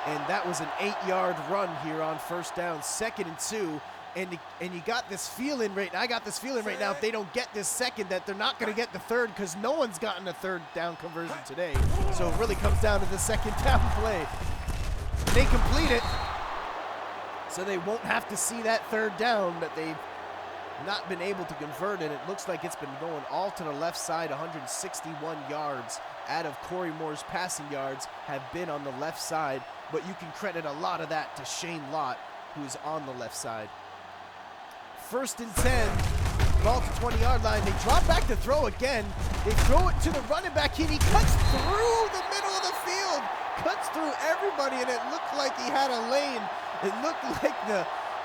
And that was an 8-yard run here on first down, 2nd and 2. And you got this feeling right now, I got this feeling right now, if they don't get this second, that they're not going to get the third, because no one's gotten a third down conversion today. So it really comes down to the second down play. They complete it, so they won't have to see that third down that they've not been able to convert, and it looks like it's been going all to the left side. 161 yards out of Corey Moore's passing yards have been on the left side, but you can credit a lot of that to Shane Lott, who is on the left side. 1st and 10, ball to 20-yard line. They drop back to throw again. They throw it to the running back, and he cuts through the middle of the field, cuts through everybody, and it looked like he had a lane. It looked like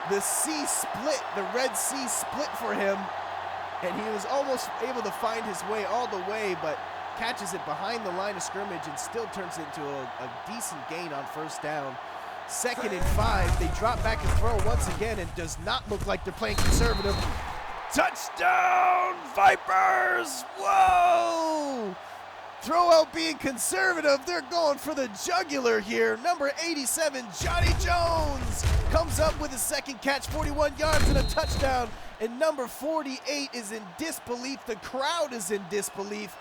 the sea split, the Red Sea split for him, and he was almost able to find his way all the way, but catches it behind the line of scrimmage and still turns it into a decent gain on first down. 2nd and 5, they drop back and throw once again, and does not look like they're playing conservative. Touchdown, Vipers! Whoa! Throw out being conservative, they're going for the jugular here. Number 87, Johnny Jones, comes up with his second catch, 41 yards and a touchdown. And number 48 is in disbelief. The crowd is in disbelief.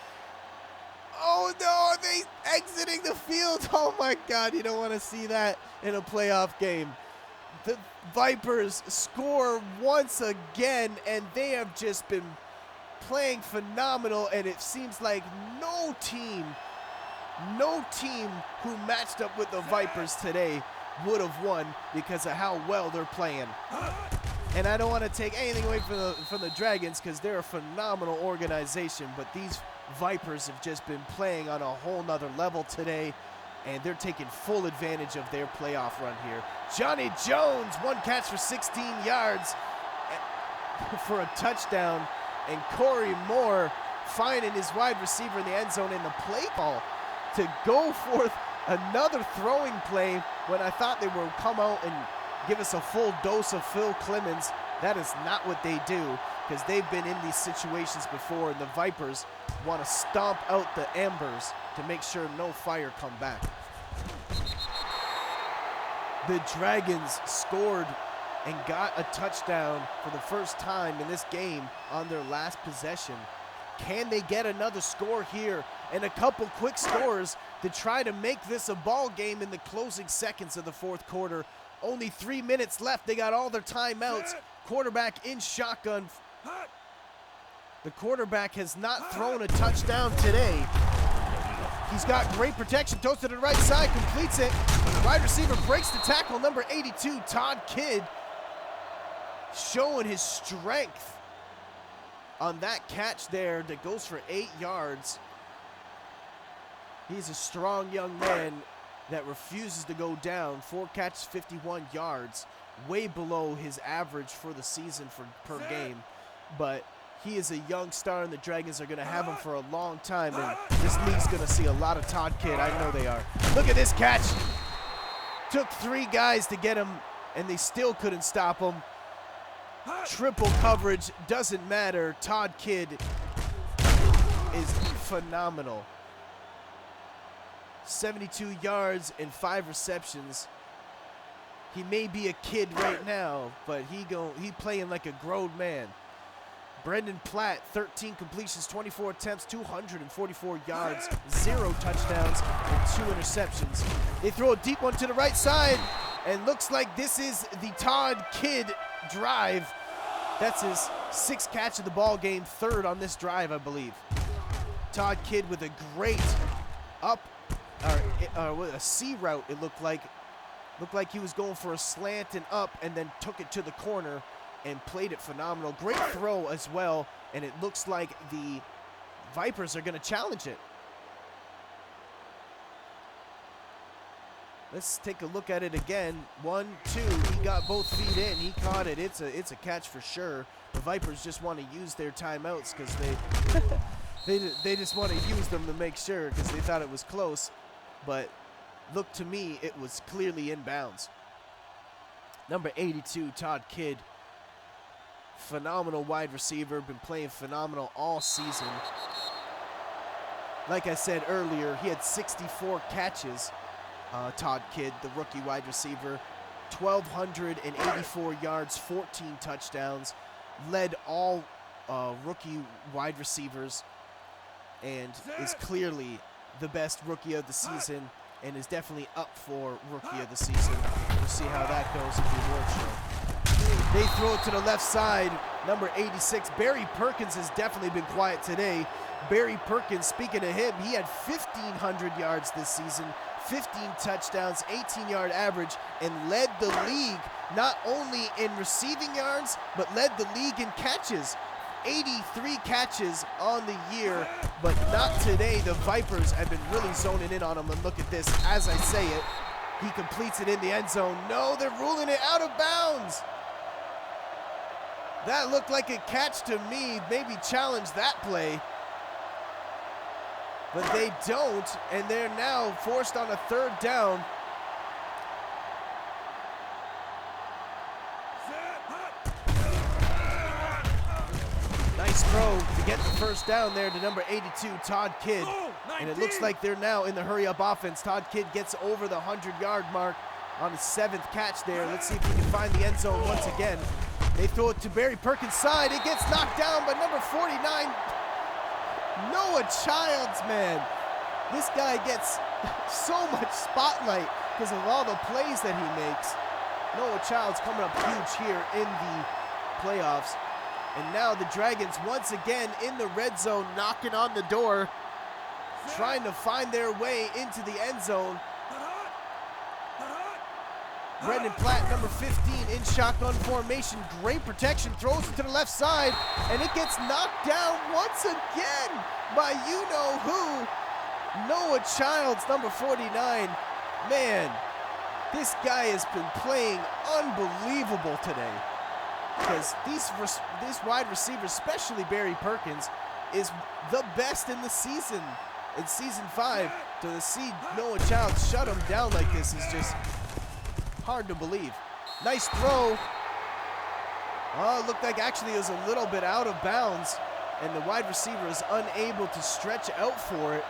Oh no, are they exiting the field? Oh my God, you don't want to see that in a playoff game. The Vipers score once again, and they have just been playing phenomenal, and it seems like no team who matched up with the Vipers today would have won because of how well they're playing. And I don't want to take anything away from the Dragons, because they're a phenomenal organization, but these Vipers have just been playing on a whole nother level today, and they're taking full advantage of their playoff run here. Johnny Jones, 1 catch for 16 yards for a touchdown, and Corey Moore finding his wide receiver in the end zone in the play call to go forth another throwing play when I thought they would come out and give us a full dose of Phil Clemens. That is not what they do, because they've been in these situations before, and the Vipers want to stomp out the embers to make sure no fire come back. The Dragons scored and got a touchdown for the first time in this game on their last possession. Can they get another score here and a couple quick scores to try to make this a ball game in the closing seconds of the fourth quarter? Only 3 minutes left. They got all their timeouts. Quarterback in shotgun. The quarterback has not thrown a touchdown today. He's got great protection, throws to the right side, completes it. Wide receiver breaks the tackle, number 82, Todd Kidd, showing his strength on that catch there that goes for 8 yards. He's a strong young man that refuses to go down. 4 catches, 51 yards, way below his average for the season per game. But he is a young star, and the Dragons are going to have him for a long time, and this league's going to see a lot of Todd Kidd. I know they are. Look at this catch. Took 3 guys to get him, and they still couldn't stop him. Triple coverage, doesn't matter. Todd Kidd is phenomenal. 72 yards and 5 receptions. He may be a kid right now, but he playing like a grown man. Brendan Platt, 13 completions, 24 attempts, 244 yards, 0 touchdowns, and 2 interceptions. They throw a deep one to the right side, and looks like this is the Todd Kidd drive. That's his 6th catch of the ball game, 3rd on this drive, I believe. Todd Kidd with a great a C route, it looked like. Looked like he was going for a slant and up, and then took it to the corner and played it phenomenal. Great throw as well, and it looks like the Vipers are going to challenge it. Let's take a look at it again. 1, 2, he got both feet in, he caught it. It's a catch for sure. The Vipers just want to use their timeouts because they just want to use them to make sure, because they thought it was close. But look, to me, it was clearly inbounds. Number 82, Todd Kidd. Phenomenal wide receiver, been playing phenomenal all season. Like I said earlier, he had 64 catches, Todd Kidd, the rookie wide receiver. 1,284 yards, 14 touchdowns. Led all rookie wide receivers, and is clearly the best rookie of the season, and is definitely up for rookie of the season. We'll see how that goes at the award show. They throw it to the left side, number 86. Barry Perkins has definitely been quiet today. Barry Perkins, speaking of him, he had 1,500 yards this season, 15 touchdowns, 18-yard average, and led the league not only in receiving yards, but led the league in catches. 83 catches on the year, but not today. The Vipers have been really zoning in on him, and look at this. As I say it, he completes it in the end zone. No, they're ruling it out of bounds. That looked like a catch to me. Maybe challenge that play. But they don't, and they're now forced on a 3rd down. Nice throw to get the 1st down there to number 82, Todd Kidd. And it looks like they're now in the hurry-up offense. Todd Kidd gets over the 100-yard mark on his 7th catch there. Let's see if he can find the end zone once again. They throw it to Barry Perkins' side. It gets knocked down by number 49, Noah Childs, man. This guy gets so much spotlight because of all the plays that he makes. Noah Childs coming up huge here in the playoffs. And now the Dragons once again in the red zone, knocking on the door, trying to find their way into the end zone. Brendan Platt, number 15, in shotgun formation. Great protection, throws it to the left side, and it gets knocked down once again by you-know-who, Noah Childs, number 49. Man, this guy has been playing unbelievable today, because these wide receivers, especially Barry Perkins, is the best in the season. In season 5, to see Noah Childs shut him down like this is just hard to believe. Nice throw. Oh, it looked like actually it was a little bit out of bounds, and the wide receiver is unable to stretch out for it.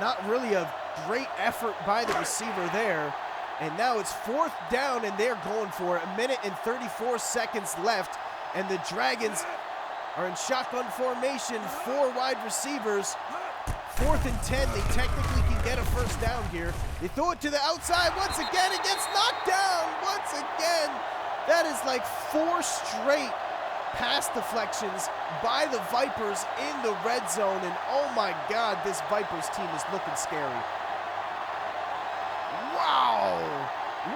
Not really a great effort by the receiver there. And now it's 4th down, and they're going for it. 1 minute and 34 seconds left, and the Dragons are in shotgun formation, 4 wide receivers. 4th and 10, they technically can get a first down here. They throw it to the outside once again. It gets knocked down once again. That is like 4 straight pass deflections by the Vipers in the red zone. And oh my God, this Vipers team is looking scary. Wow,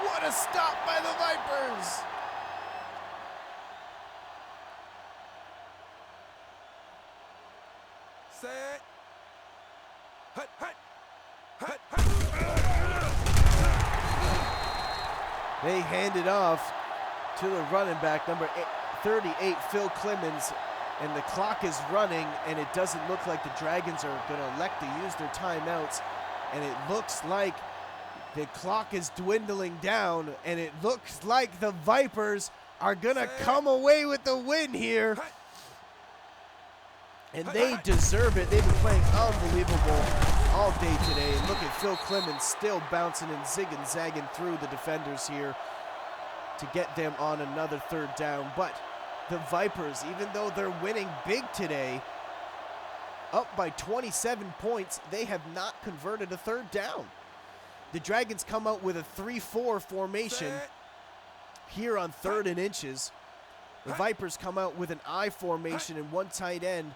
what a stop by the Vipers. Set. Hut, hut. Hut, hut. They hand it off to the running back, number 38, Phil Clemens, and the clock is running, and it doesn't look like the Dragons are going to elect to use their timeouts, and it looks like the clock is dwindling down, and it looks like the Vipers are going to come away with the win here. And they deserve it. They've been playing unbelievable all day today. And look at Phil Clemens still bouncing and zigging, zagging through the defenders here to get them on another 3rd down. But the Vipers, even though they're winning big today, up by 27 points, they have not converted a 3rd down. The Dragons come out with a 3-4 formation here on 3rd and inches. The Vipers come out with an I formation and 1 tight end,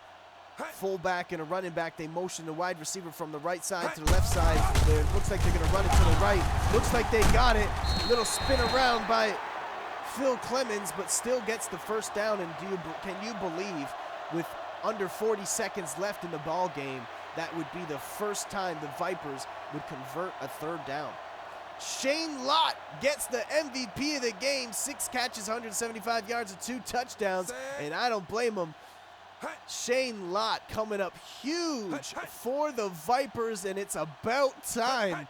fullback and a running back. They motion the wide receiver from the right side to the left side. It looks like they're going to run it to the right. Looks like they got it. Little spin around by Phil Clemens, but still gets the first down. And can you believe, with under 40 seconds left in the ball game, that would be the first time the Vipers would convert a 3rd down. Shane Lott gets the MVP of the game. 6 catches, 175 yards, and 2 touchdowns, and I don't blame him. Shane Lott coming up huge for the Vipers, and it's about time.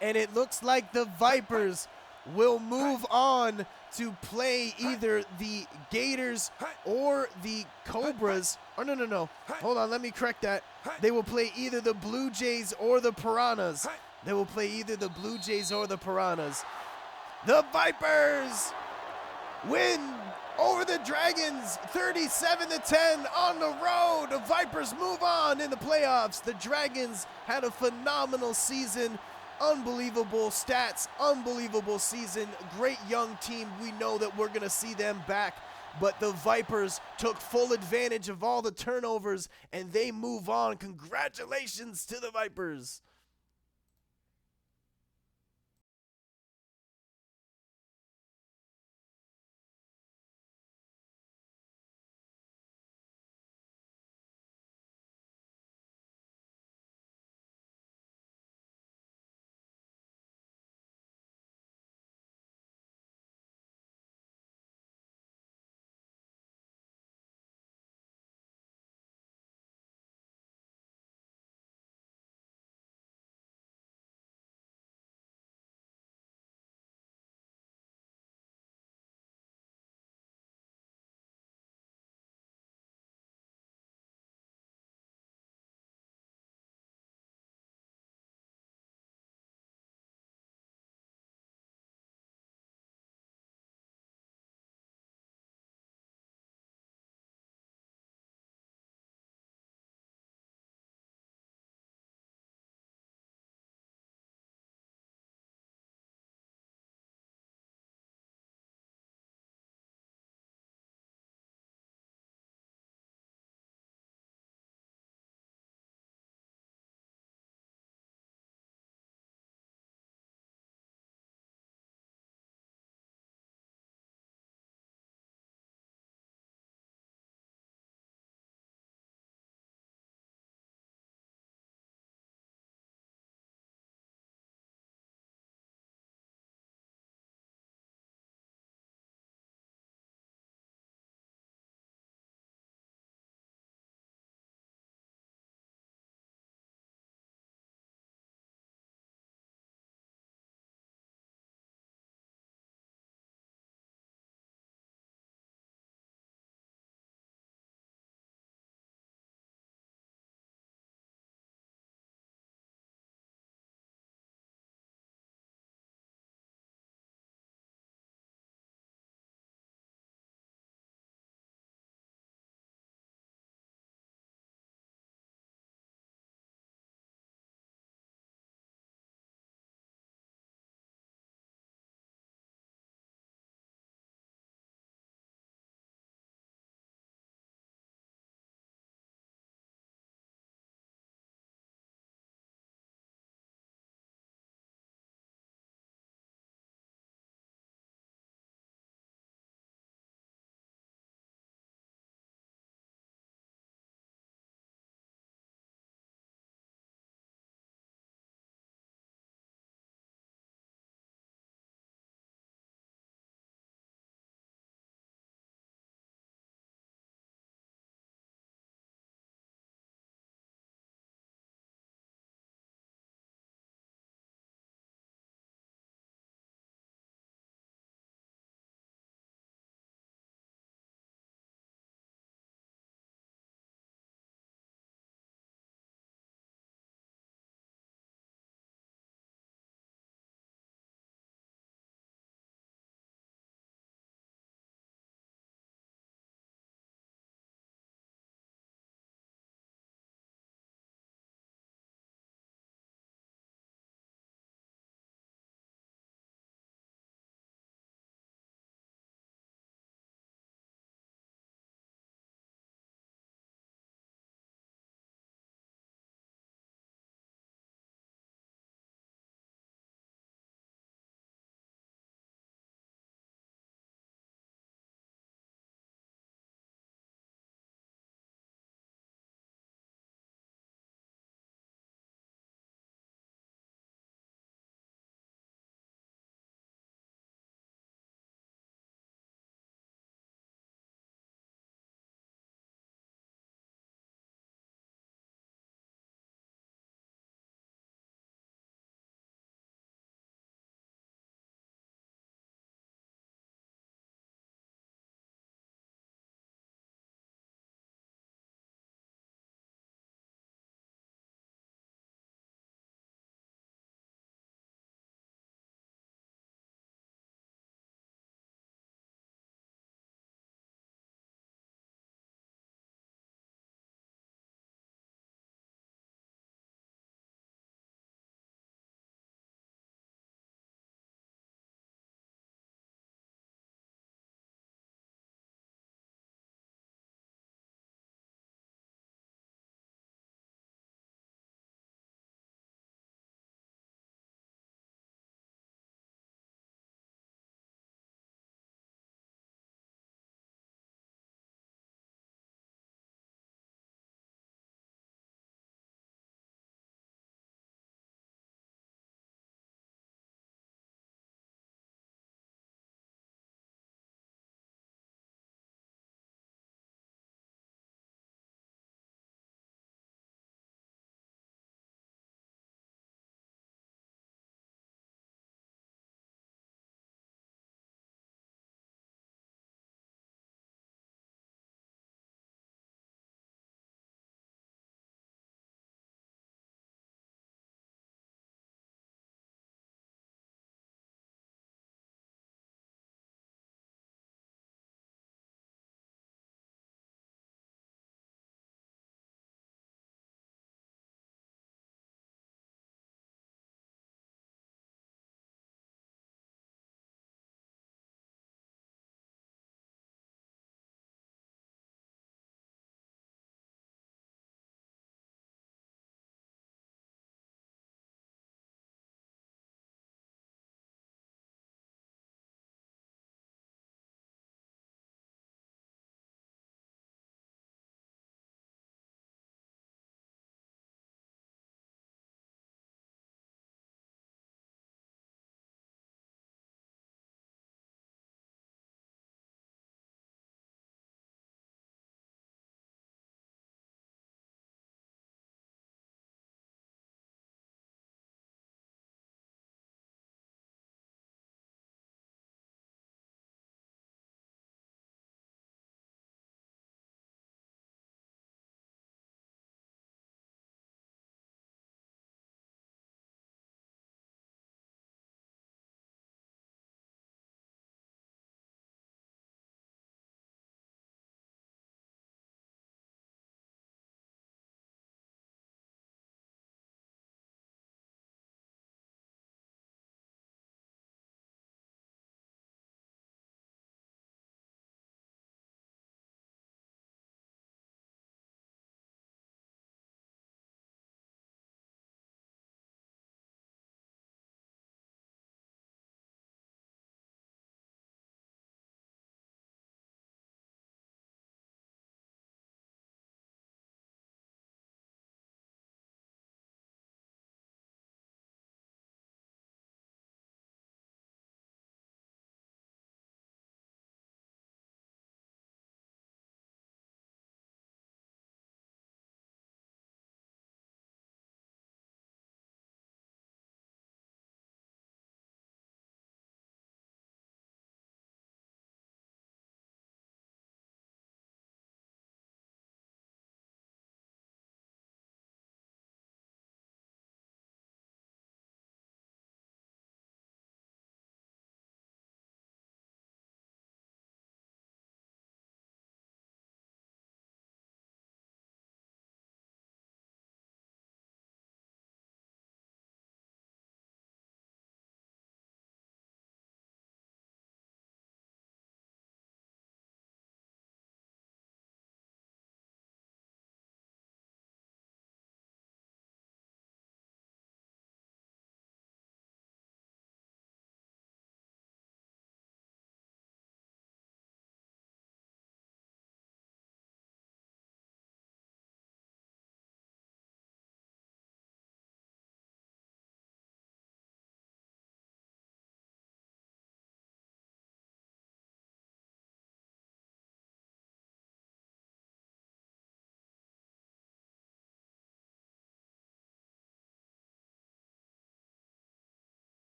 And it looks like the Vipers will move on to play either the Gators or the Cobras. Oh, no. Hold on, let me correct that. They will play either the Blue Jays or the Piranhas. They will play either the Blue Jays or the Piranhas. The Vipers win over the Dragons, 37-10 on the road. The Vipers move on in the playoffs. The Dragons had a phenomenal season. Unbelievable stats, unbelievable season. Great young team. We know that we're going to see them back. But the Vipers took full advantage of all the turnovers, and they move on. Congratulations to the Vipers.